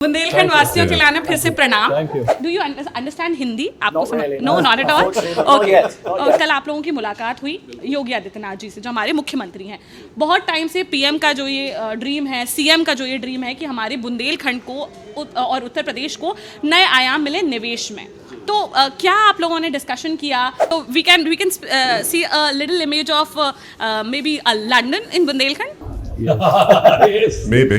बुंदेलखंड वासियों के लिए फिर से प्रणाम। Do you understand Hindi? आपको समझ? No, not at all. Okay. कल आप लोगों की मुलाकात हुई योगी आदित्यनाथ जी से, जो हमारे मुख्यमंत्री हैं। बहुत टाइम से पीएम का जो ये ड्रीम है, सीएम का जो ये ड्रीम है कि हमारे बुंदेलखंड को और उत्तर प्रदेश को नए आयाम मिले निवेश में। तो क्या आप लोगों ने डिस्कशन किया? तो we can see a little image of maybe London in Bundelkhand. Yes. Maybe.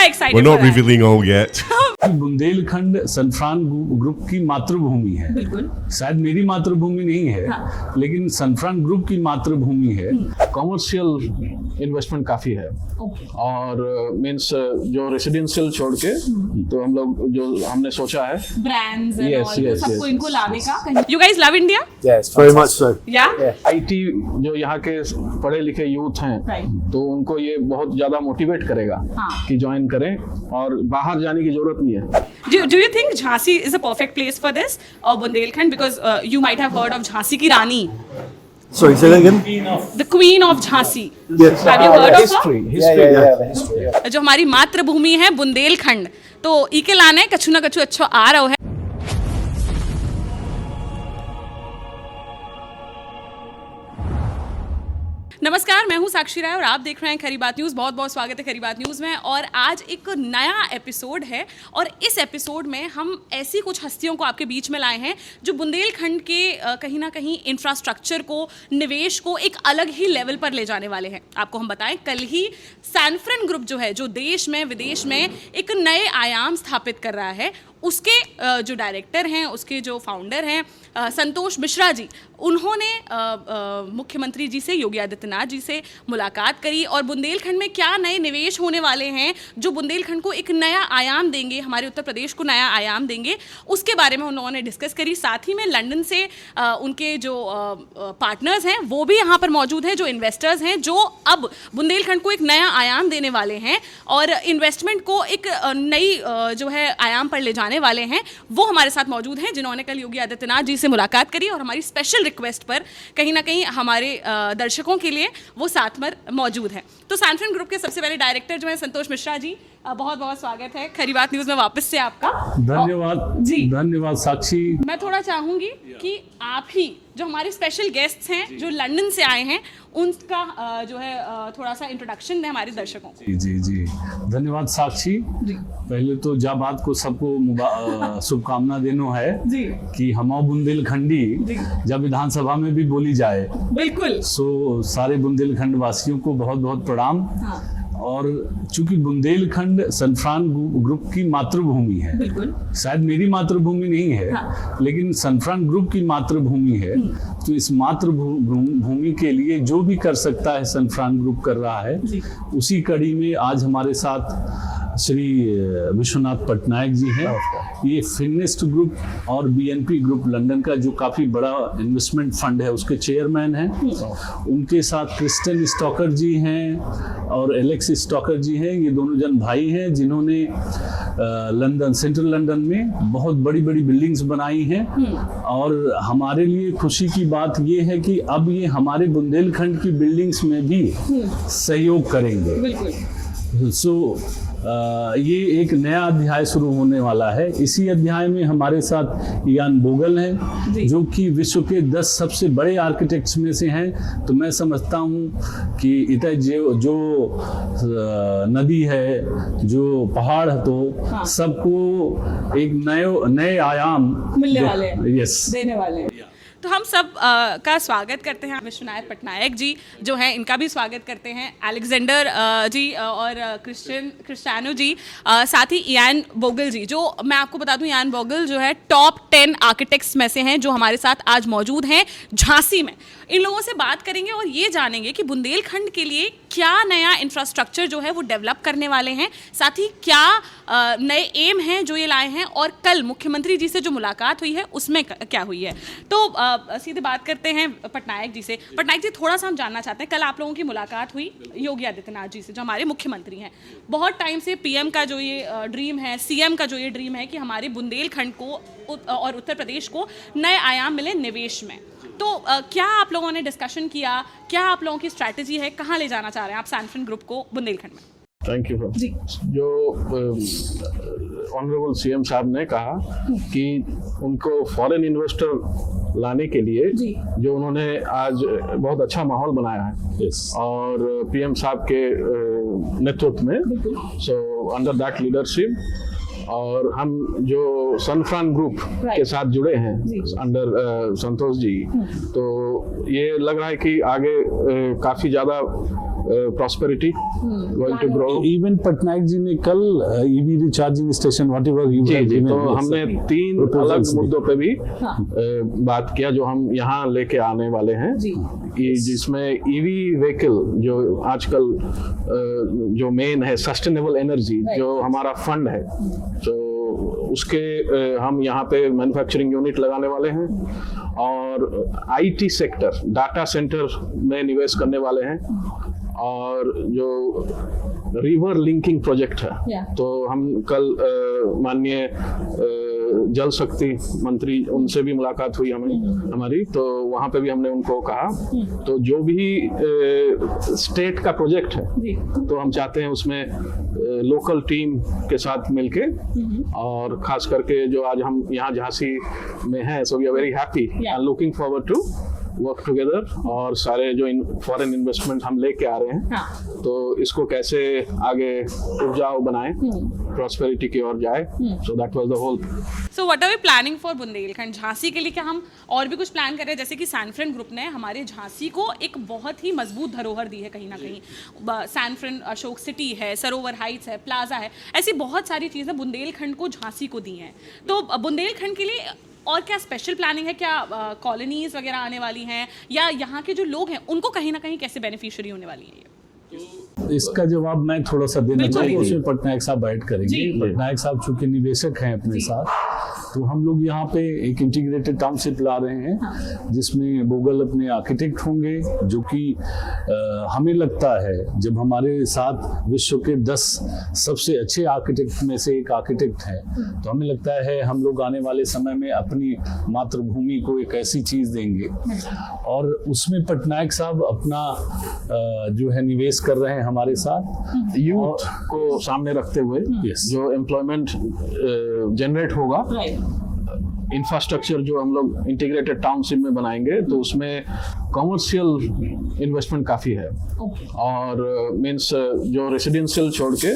Excited We're not for that. revealing all yet. Bundelkhand सनफ्रान ग्रुप की मातृभूमि है। बिल्कुल। शायद मेरी मातृभूमि नहीं है, हाँ। लेकिन सनफ्रान ग्रुप की मातृभूमि है। कॉमर्शियल इन्वेस्टमेंट काफी है और मींस जो रेसिडेंशियल छोड़ के तो हम लोग जो हमने सोचा है ब्रांड्स Yes, सबको yes. इनको लाने का। You guys love India? Yes, very much so. Yeah? IT जो यहाँ के पढ़े लिखे यूथ हैं तो उनको ये बहुत ज्यादा मोटिवेट करेगा हाँ। कि ज्वाइन करें और बाहर जाने की जरूरत नहीं है। Do you think Jhansi is a perfect place for this or Bundelkhand? Because you might have heard of Jhansi ki Rani, Sorry, say that again. the Queen of Jhansi. Yes. Have you heard of her? History The history. Yeah. जो हमारी मातृभूमि है बुंदेलखंड, तो इके लाने कछु ना कछु अच्छो आ रहा है। नमस्कार, मैं हूं साक्षी राय और आप देख रहे हैं खरी बात न्यूज़। बहुत बहुत स्वागत है खरी बात न्यूज़ में। और आज एक नया एपिसोड है और इस एपिसोड में हम ऐसी कुछ हस्तियों को आपके बीच में लाए हैं जो बुंदेलखंड के कहीं ना कहीं इंफ्रास्ट्रक्चर को, निवेश को एक अलग ही लेवल पर ले जाने वाले हैं। आपको हम बताएं, कल ही सैनफ्रन ग्रुप जो है, जो देश में विदेश में एक नए आयाम स्थापित कर रहा है, उसके जो डायरेक्टर हैं, उसके जो फाउंडर हैं संतोष मिश्रा जी, उन्होंने मुख्यमंत्री जी से, योगी आदित्यनाथ जी से मुलाकात करी और बुंदेलखंड में क्या नए निवेश होने वाले हैं जो बुंदेलखंड को एक नया आयाम देंगे, हमारे उत्तर प्रदेश को नया आयाम देंगे, उसके बारे में उन्होंने डिस्कस करी। साथ ही में लंदन से उनके जो पार्टनर्स हैं वो भी यहाँ पर मौजूद हैं, जो इन्वेस्टर्स हैं, जो अब बुंदेलखंड को एक नया आयाम देने वाले हैं और इन्वेस्टमेंट को एक नई जो है आयाम पर ले जाने वाले हैं, वो हमारे साथ मौजूद हैं, जिन्होंने कल योगी आदित्यनाथ जी से मुलाकात करी और हमारी स्पेशल रिक्वेस्ट पर कहीं ना कहीं हमारे दर्शकों के लिए वो साथ में मौजूद हैं। तो सैनफ्रन ग्रुप के सबसे पहले डायरेक्टर जो है संतोष मिश्रा जी, बहुत बहुत स्वागत है खरी बात न्यूज़ में वापस से आपका। धन्यवाद जी। धन्यवाद साक्षी। मैं थोड़ा चाहूंगी कि आप ही जो हमारे स्पेशल गेस्ट्स हैं जो लंदन से आए हैं, उनका जो है थोड़ा सा इंट्रोडक्शन दें हमारे दर्शकों को। जी धन्यवाद साक्षी। पहले तो जाबाद को सबको शुभकामना देनो है जी कि हम बुंदेलखंडी जब विधानसभा में भी बोली जाए, बिल्कुल। सो सारे बुंदेलखंड वासियों को बहुत बहुत प्रणाम। हाँ। और चूंकि बुंदेलखंड सनफ्रान ग्रुप की मातृभूमि है, बिल्कुल। शायद मेरी मातृभूमि नहीं है, हाँ। लेकिन सनफ्रान ग्रुप की मातृभूमि है, तो इस मातृभूमि के लिए जो भी कर सकता है सनफ्रान ग्रुप कर रहा है। उसी कड़ी में आज हमारे साथ श्री विश्वनाथ पटनायक जी हैं। ये फिनिस्ट ग्रुप और बीएनपी ग्रुप लंदन का जो काफ़ी बड़ा इन्वेस्टमेंट फंड है, उसके चेयरमैन हैं। उनके साथ क्रिस्टन स्टॉकर जी हैं और एलेक्स स्टॉकर जी हैं। ये दोनों जन भाई हैं जिन्होंने लंदन, सेंट्रल लंदन में बहुत बड़ी बड़ी बिल्डिंग्स बनाई हैं। और हमारे लिए खुशी की बात ये है कि अब ये हमारे बुंदेलखंड की बिल्डिंग्स में भी सहयोग करेंगे। बिल्कुल। सो ये एक नया अध्याय शुरू होने वाला है। इसी अध्याय में हमारे साथ इयान बोगल हैं, जो कि विश्व के 10 सबसे बड़े आर्किटेक्ट्स में से हैं। तो मैं समझता हूँ कि इतना जो नदी है, जो पहाड़ है, तो हाँ। सबको एक नए आयाम मिलने वाले हैं, यस देने वाले हैं। तो हम सब का स्वागत करते हैं। विश्वनाथ पटनायक जी जो हैं, इनका भी स्वागत करते हैं। अलेक्जेंडर जी और क्रिस्टियानो जी, साथ ही इयान बोगल जी, जो मैं आपको बता दूं, इयान बोगल जो है टॉप 10 आर्किटेक्ट्स में से हैं, जो हमारे साथ आज मौजूद हैं झांसी में। इन लोगों से बात करेंगे और ये जानेंगे कि बुंदेलखंड के लिए क्या नया इंफ्रास्ट्रक्चर जो है वो डेवलप करने वाले हैं, साथ ही क्या नए एम हैं जो ये लाए हैं, और कल मुख्यमंत्री जी से जो मुलाकात हुई है उसमें क्या हुई है। तो सीधे बात करते हैं पटनायक जी से। पटनायक जी, थोड़ा सा हम जानना चाहते हैं, कल आप लोगों की मुलाकात हुई योगी आदित्यनाथ जी से, जो हमारे मुख्यमंत्री हैं। बहुत टाइम से पीएम का जो ये ड्रीम है, सीएम का जो ये ड्रीम है कि हमारे बुंदेलखंड को और उत्तर प्रदेश को नए आयाम मिले निवेश में। तो क्या आप लोगों ने डिस्कशन किया? क्या आप लोगों की स्ट्रैटेजी है? कहाँ ले जाना चाह रहे हैं आप सैनफ्रन ग्रुप को बुंदेलखंड में? थैंक यू जी। जो ऑनरेबल सीएम साहब ने कहा कि उनको फॉरेन इन्वेस्टर लाने के लिए जी। जो उन्होंने आज बहुत अच्छा माहौल बनाया है Yes. और पीएम साहब के नेतृत्व में, सो अंडर दैट लीडरशिप और हम जो सनफ्रान ग्रुप के साथ जुड़े हैं अंडर संतोष जी, तो ये लग रहा है कि आगे काफी ज्यादा prosperity going to grow. Even Patnaik ji ने कल EV recharging station whatever you ji, तो हमने 3 अलग मुद्दों पे भी बात किया जो हम यहाँ लेके आने वाले हैं, जिसमें ईवी व्हीकल जो आजकल जो मेन है सस्टेनेबल एनर्जी जो हमारा फंड है, तो उसके हम यहाँ पे मैन्युफैक्चरिंग यूनिट लगाने वाले हैं और आईटी सेक्टर डाटा सेंटर में निवेश करने वाले हैं और जो रिवर लिंकिंग प्रोजेक्ट है, तो हम कल माननीय जल शक्ति मंत्री उनसे भी मुलाकात हुई हमारी, तो वहाँ पे भी हमने उनको कहा, तो जो भी स्टेट का प्रोजेक्ट है तो हम चाहते हैं उसमें लोकल टीम के साथ मिलके और खास करके जो आज हम यहाँ झांसी में हैं, so we are very happy and looking forward to work together और सारे जो फॉरेन इन्वेस्टमेंट हम लेके आ रहे हैं, तो इसको कैसे आगे उपजाऊ बनाएं, प्रॉस्पेरिटी की ओर जाए, so that was the whole. So what are we planning for Bundelkhand Jhansi के लिए? क्या हम और भी कुछ प्लान कर रहे हैं? जैसे कि सैनफ्रन ग्रुप ने हमारे झांसी को एक बहुत ही मजबूत धरोहर दी है कहीं ना कहीं। सैनफ्रन अशोक सिटी है, सरोवर हाइट्स है, प्लाजा है, ऐसी बहुत सारी चीज़ें बुंदेलखंड को झांसी को दी हैं। तो बुंदेलखंड के लिए और क्या स्पेशल प्लानिंग है? क्या कॉलोनीज वगैरह आने वाली हैं या यहाँ के जो लोग हैं उनको कहीं ना कहीं कैसे बेनिफिशियरी होने वाली है? इसका जवाब मैं थोड़ा सा देना चाहूँगा, उसमें पटनायक साहब ऐड करेंगे। पटनायक साहब चूंकि निवेशक हैं अपने साथ, तो हम लोग यहाँ पे एक इंटीग्रेटेड टाउनशिप ला रहे हैं जिसमें बोगल अपने आर्किटेक्ट होंगे, जो कि हमें लगता है जब हमारे साथ विश्व के 10 सबसे अच्छे आर्किटेक्ट में से एक आर्किटेक्ट हैं, तो हमें लगता है हम लोग आने वाले समय में अपनी मातृभूमि को एक ऐसी चीज देंगे और उसमें पटनायक साहब अपना जो है निवेश कर रहे हैं हमारे साथ यूथ को सामने रखते हुए। जो एम्प्लॉयमेंट जनरेट होगा, इंफ्रास्ट्रक्चर जो हम लोग इंटीग्रेटेड टाउनशिप में बनाएंगे, तो उसमें कमर्शियल इन्वेस्टमेंट काफ़ी है और मींस जो रेसिडेंशियल छोड़ के,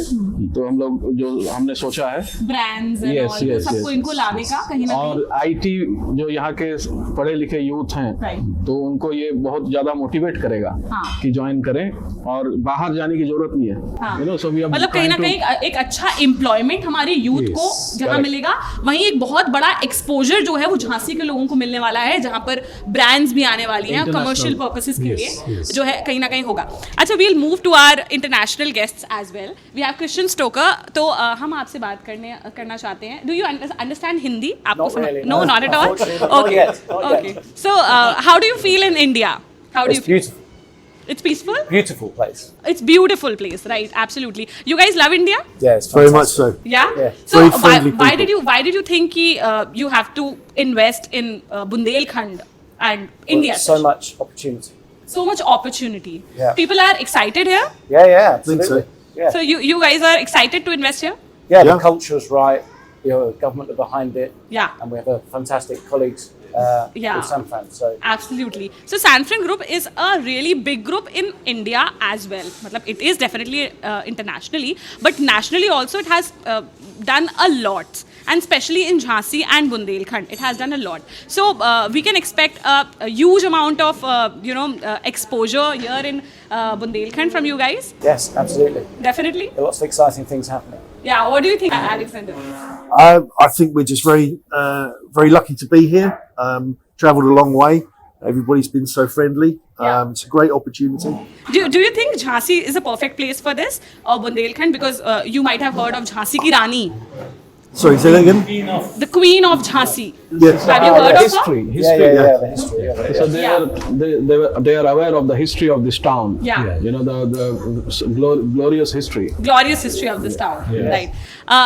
तो हम लोग जो हमने सोचा है ब्रांड्स सबको इनको लाने का कहीं ना और आईटी जो यहाँ के पढ़े लिखे यूथ हैं, तो उनको ये बहुत ज़्यादा मोटिवेट करेगा कि ज्वाइन करें और बाहर जाने की जरूरत नहीं है। You know, so we are मतलब कहीं ना कहीं एक अच्छा एम्प्लॉयमेंट हमारे यूथ को जहाँ मिलेगा, वहीं एक बहुत बड़ा एक्सपोजर जो है वो झांसी के लोगों को मिलने वाला है, जहाँ पर ब्रांड्स भी आने वाली हैं कमर्शियल पर्पसेस के लिए, जो है कहीं ना कहीं होगा। अच्छा, we'll move to our international guests as well. We have Christian Stoker. तो हम आपसे बात करना चाहते हैं। Do you understand Hindi? आपको समझ? No, not at all. Okay okay. So how do you feel in India? How do you feel? It's peaceful? Beautiful place. It's beautiful place, right? Absolutely. You guys love India? Yes, very much so. Yeah? So Very friendly why people. did you think you have to invest in Bundelkhand and India? So much opportunity. So much opportunity. Yeah. People are excited here? Yeah, think absolutely. so. Yeah. So you guys are excited to invest here? Yeah, the Yeah. culture's right. The government are behind it. Yeah. And we have a fantastic colleagues Yeah. with Sanfran. So Absolutely. So Sanfran Group is a really big group in India as well. Matlab, it is definitely internationally, but nationally also it has done a lot, and especially in Jhansi and Bundelkhand, it has done a lot. So we can expect a huge amount of exposure here in Bundelkhand from you guys. yes, absolutely. Definitely. There are lots of exciting things happening. Yeah. What do you think, Alexander? I think we're just very lucky to be here. Travelled a long way. Everybody's been so friendly. It's a great opportunity. Do you think Jhansi is a perfect place for this, or Bundelkhand? Because you might have heard of Jhansi ki Rani, Sorry, say that again? the Queen of Jhansi. Yes. Have you heard of her? history. Yeah, the history. Yeah. So they are aware of the history of this town. Yeah. You know, the glorious history. Glorious history of this town, right?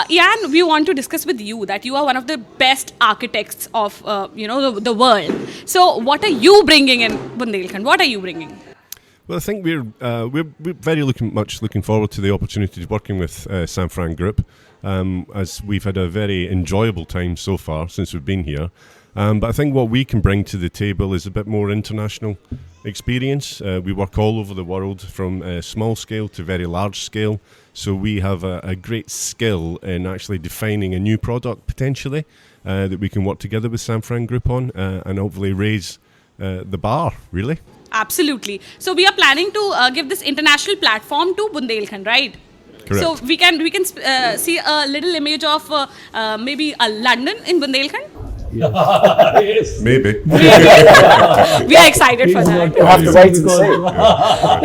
Ian, we want to discuss with you that you are one of the best architects of the world. So what are you bringing in Bundelkhand? What are you bringing? Well, I think we're very looking forward to the opportunity of working with Sanfran Group, as we've had a very enjoyable time so far since we've been here. But I think what we can bring to the table is a bit more international experience. We work all over the world, from small scale to very large scale. So we have a great skill in actually defining a new product potentially that we can work together with Sanfran Group on, and hopefully raise the bar, really. Absolutely. So we are planning to give this international platform to Bundelkhand, right? Correct. So we can see a little image of maybe a London in Bundelkhand. Yes. Maybe. We are excited for that. You'll have to wait and see.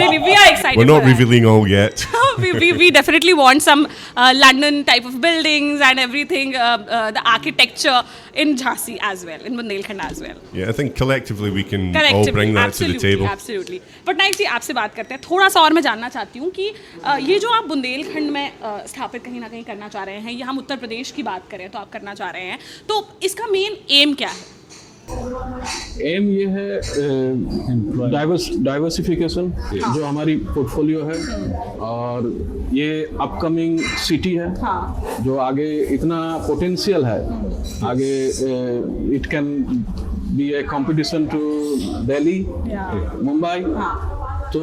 No, we are excited. We're not for that. revealing all yet. we definitely want some London type of buildings and everything, the architecture in Jhansi as well, in Bundelkhand as well. Yeah, I think collectively we can all Collectively, bring that to the table. Absolutely. Patnaik ji, आपसे बात करते हैं थोड़ा सा, और मैं जानना चाहती हूँ कि ये जो आप बुंदेलखंड में स्थापित कहीं ना कहीं करना चाह रहे हैं, या हम उत्तर प्रदेश की बात करें तो आप करना चाह रहे हैं, तो इसका मेन एम क्या है? एम ये है डाइवर्सिफिकेशन, जो हमारी पोर्टफोलियो है, और ये अपकमिंग सिटी है, जो आगे इतना पोटेंशियल है, आगे it can be a competition to Delhi, Mumbai, तो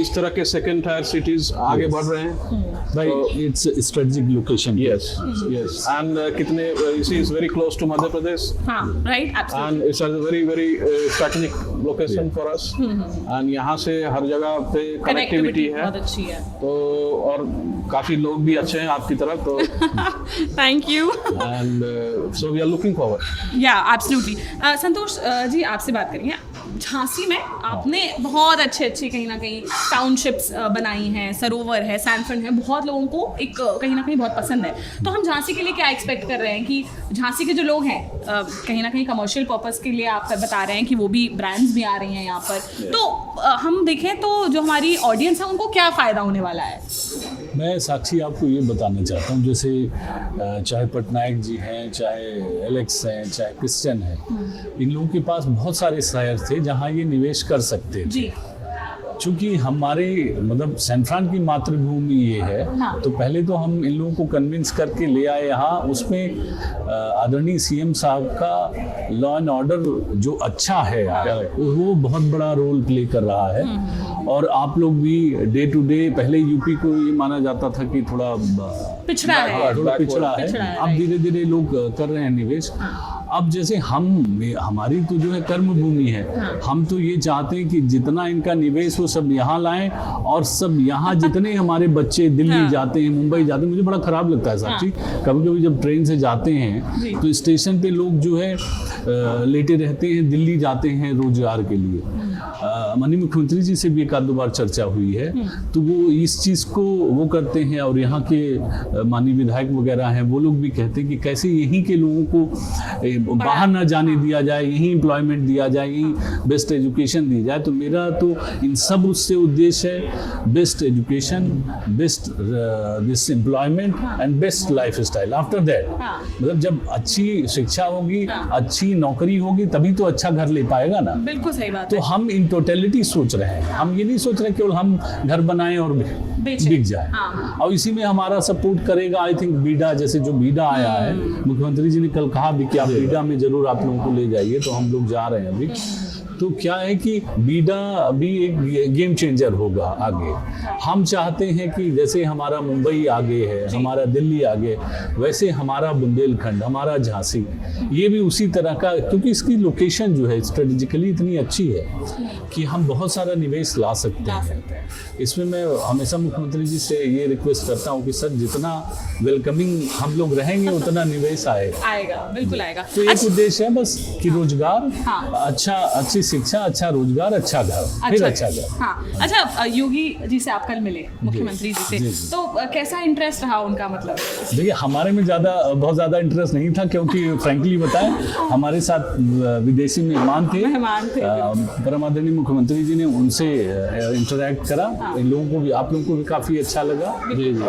इस तरह के सेकंड टायर सिटीज आगे बढ़ रहे हैं. It's a strategic location. Yes, and कितने is very close to Madhya Pradesh. Right, absolutely. And it's a very strategic location for us. And यहाँ से हर जगह पे कनेक्टिविटी है. बहुत अच्छी है. तो और काफी लोग भी अच्छे हैं आपकी तरफ, तो thank you. and so we are looking forward. Yeah, absolutely. Santosh ji, आपसे बात करेंगे. झांसी में आपने बहुत अच्छी कहीं ना कहीं टाउनशिप्स बनाई हैं, सरोवर है, सैनफ्रन है, बहुत लोगों को एक कहीं ना कहीं बहुत पसंद है. तो हम झांसी के लिए क्या एक्सपेक्ट कर रहे हैं कि झांसी के जो लोग हैं, कहीं ना कहीं कमर्शियल पर्पस के लिए आप बता रहे हैं कि वो भी ब्रांड्स भी आ रही हैं यहाँ पर, तो हम देखें तो जो हमारी ऑडियंस है उनको क्या फ़ायदा होने वाला है? मैं साक्षी आपको ये बताना चाहता हूँ, जैसे चाहे पटनायक जी हैं, चाहे एलेक्स हैं, चाहे क्रिश्चियन हैं, इन लोगों के पास बहुत सारे शहर थे जहाँ ये निवेश कर सकते थे. जी. चूँकि हमारे मतलब सैनफ्रान की मातृभूमि ये है, तो पहले तो हम इन लोगों को कन्विंस करके ले आए यहाँ. उसमें आदरणीय सीएम साहब का लॉ एंड ऑर्डर जो अच्छा है वो बहुत बड़ा रोल प्ले कर रहा है. और आप लोग भी डे टू डे, पहले यूपी को ये माना जाता था कि थोड़ा पिछड़ा है, थोड़ा पिछड़ा है. अब धीरे धीरे लोग कर रहे हैं निवेश. अब जैसे हमारी तो जो है कर्म भूमि है, हम तो ये चाहते हैं कि जितना इनका निवेश वो सब यहाँ लाएं, और सब यहाँ जितने हमारे बच्चे दिल्ली जाते हैं, मुंबई जाते हैं, मुझे बड़ा खराब लगता है साक्षी, कभी कभी जब ट्रेन से जाते हैं तो स्टेशन पे लोग जो है लेटे रहते हैं, दिल्ली जाते हैं रोजगार के लिए. माननीय मुख्यमंत्री जी से भी एक आध दो बार चर्चा हुई है, तो वो इस चीज़ को वो करते हैं. और यहाँ के माननीय विधायक वगैरह हैं, वो लोग भी कहते हैं कि कैसे यहीं के लोगों को बाहर ना जाने दिया जाए, यहीं एम्प्लॉयमेंट दिया जाए, यहीं बेस्ट एजुकेशन दी जाए. तो मेरा तो इन सब उससे उद्देश्य है best education, best this employment and best life style. After that मतलब जब अच्छी शिक्षा होगी, अच्छी नौकरी होगी, तभी तो अच्छा घर ले पाएगा ना. बिल्कुल सही बात तो है. हम इन टोटलिटी सोच रहे हैं, हम ये नहीं सोच रहे केवल हम घर बनाएं और बिक जाए. और इसी में हमारा सपोर्ट करेगा आई थिंक बीडा, जैसे जो बीडा आया है, मुख्यमंत्री जी ने कल कहा भी कि आप बीडा में जरूर आप लोगों को ले जाइए, तो हम लोग जा रहे हैं अभी. तो क्या है कि बीडा भी एक गेम चेंजर होगा आगे. हम चाहते हैं कि जैसे हमारा मुंबई आगे है, हमारा दिल्ली आगे, वैसे हमारा बुंदेलखंड, हमारा झांसी, ये भी उसी तरह का, क्योंकि इसकी लोकेशन जो है स्ट्रेटेजिकली इतनी अच्छी है कि हम बहुत सारा निवेश ला सकते हैं. इसमें मैं हमेशा मुख्यमंत्री जी से ये रिक्वेस्ट करता हूँ कि सर जितना वेलकमिंग हम लोग रहेंगे उतना निवेश आएगा. बिल्कुल आएगा. तो एक उद्देश्य है बस कि रोजगार, अच्छी शिक्षा, अच्छा रोजगार, अच्छा घर, फिर अच्छा घर. अच्छा, योगी जी से आप कल मिले, मुख्यमंत्री जी से, तो कैसा इंटरेस्ट रहा उनका? मतलब देखिए हमारे में बहुत ज़्यादा इंटरेस्ट नहीं था, क्योंकि फ्रैंकली बताएं हमारे साथ विदेशी मेहमान थे. परम आदरणीय मुख्यमंत्री जी ने उनसे इंटरैक्ट करा. इन लोगों को भी, आप लोगों को भी काफ़ी अच्छा लगा,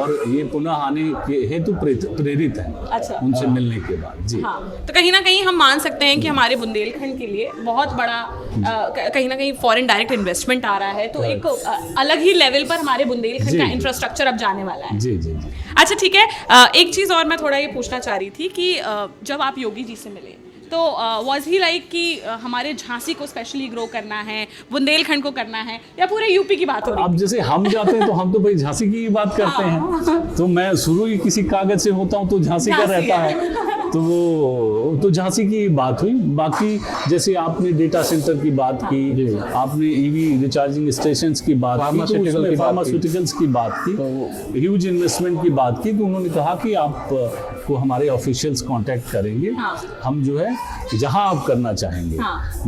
और ये पुनः आने के हेतु प्रेरित है. अच्छा. उनसे मिलने के बाद. जी. तो कहीं ना कहीं हम मान सकते हैं कि हमारे बुंदेलखंड के लिए बहुत बड़ा कहीं ना कहीं फॉरेन डायरेक्ट इन्वेस्टमेंट आ रहा है, तो एक अलग ही लेवल पर हमारे बुंदेलखंड जी। का इंफ्रास्ट्रक्चर अब जाने वाला है। जी जी जी। अच्छा ठीक है, एक चीज़ और मैं थोड़ा ये पूछना चाह रही थी कि जब आप योगी जी से मिले तो वाज ही लाइक कि हमारे झांसी को स्पेशली ग्रो करना है, बुंदेलखंड को करना है, या पूरे यूपी की बात हो रही अब जैसे हम जाते हैं तो हम तो भाई झांसी की ही बात करते हैं, तो मैं शुरू ही किसी कागज से होता हूँ तो झांसी का झांसी रहता है। है, तो वो तो झांसी की बात हुई। बाकी जैसे आपने डेटा सेंटर की बात की, आपने ईवी रिचार्जिंग स्टेशंस की बात की, तो Pharmaceutical उसमें की बात की। फार्मास्यूटिकल्स की बात की, ह्यूज इन्वेस्टमेंट की बात की, तो उन्होंने कहा कि आप को हमारे ऑफिशियल्स कांटेक्ट करेंगे, हम जो है जहां आप करना चाहेंगे,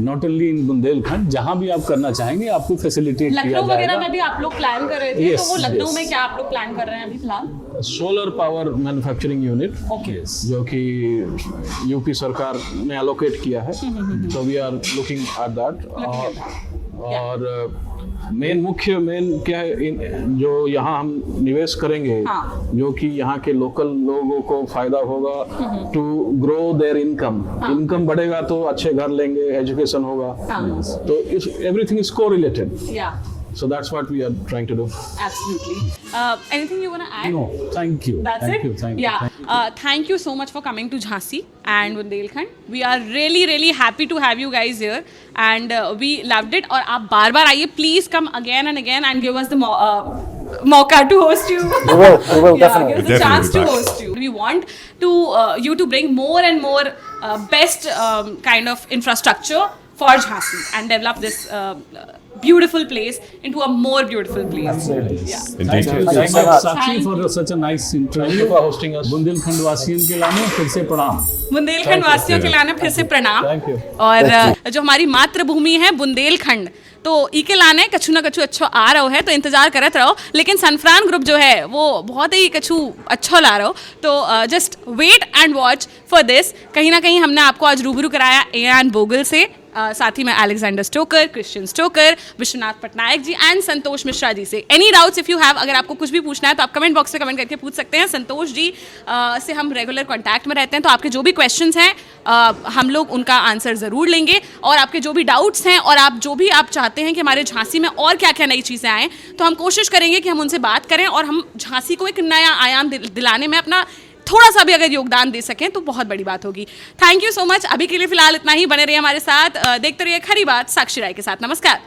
नॉट ओनली इन बुंदेलखंड, जहां भी आप करना चाहेंगे आपको फैसिलिटेट किया लखनऊ वगैरह जाएगा। में भी आप लोग प्लान कर रहे थे, Yes, तो वो लखनऊ yes. में क्या आप लोग प्लान कर रहे हैं अभी फिलहाल? Solar power manufacturing unit Yes. जो कि यूपी सरकार ने एलोकेट किया है, तो we are looking at that. और मेन क्या है, जो यहाँ हम निवेश करेंगे, जो कि यहाँ के लोकल लोगों को फायदा होगा, टू ग्रो देयर इनकम बढ़ेगा तो अच्छे घर लेंगे, एजुकेशन होगा, तो एवरीथिंग इज कोरिलेटेड। या So that's what we are trying to do. Absolutely. Anything you want to add? No, thank you. That's thank it? you. Thank Yeah. you. Thank Thank you so much for coming to Jhansi and Bundelkhand. We are really happy to have you guys here, and we loved it. और आप बार-बार आइए, please come again and again and give us the mauka to host you. We will Yeah, definitely. give us a chance to Definitely back. host you. We want to you to bring more and more best kind of infrastructure for Jhansi and develop this beautiful place into a more beautiful place. Absolutely. Yeah. Indeed. you. yes. Thank so you, much. Sakshi, Thank for such a nice Thank you interview. for hosting us. Bundelkhand वासियों के लाने फिर से प्रणाम। बुंदेलखंड वासियों के लाने फिर से प्रणाम। Thank you. और जो हमारी मातृभूमि है बुंदेलखंड, तो ई के लाने कछु ना कछु अच्छो आ रहो है, तो इंतजार करत रहो। लेकिन सनफ्रान ग्रुप जो है वो बहुत ही कछु अच्छो ला रहो, तो just wait and watch for this. कहीं ना कहीं हमने आपको आज रूबरू कराया एआन बोगल से, साथ ही में Alexander Stoker, Christian Stoker, Vishwanath Patnaik ji and Santosh Mishra ji से। Any doubts if you have, अगर आपको कुछ भी पूछना है तो आप कमेंट बॉक्स में कमेंट करके पूछ सकते हैं। संतोष जी से हम रेगुलर कांटेक्ट में रहते हैं, तो आपके जो भी क्वेश्चंस हैं हम लोग उनका आंसर ज़रूर लेंगे, और आपके जो भी डाउट्स हैं और आप जो भी आप चाहते हैं कि हमारे झांसी में और क्या क्या नई चीज़ें आएँ, तो हम कोशिश करेंगे कि हम उनसे बात करें और हम झांसी को एक नया आयाम दिलाने में अपना थोड़ा सा भी अगर योगदान दे सकें तो बहुत बड़ी बात होगी। Thank you so much. अभी के लिए फिलहाल इतना ही, बने रहिए हमारे साथ, देखते रहिए खरी बात साक्षी राय के साथ। नमस्कार।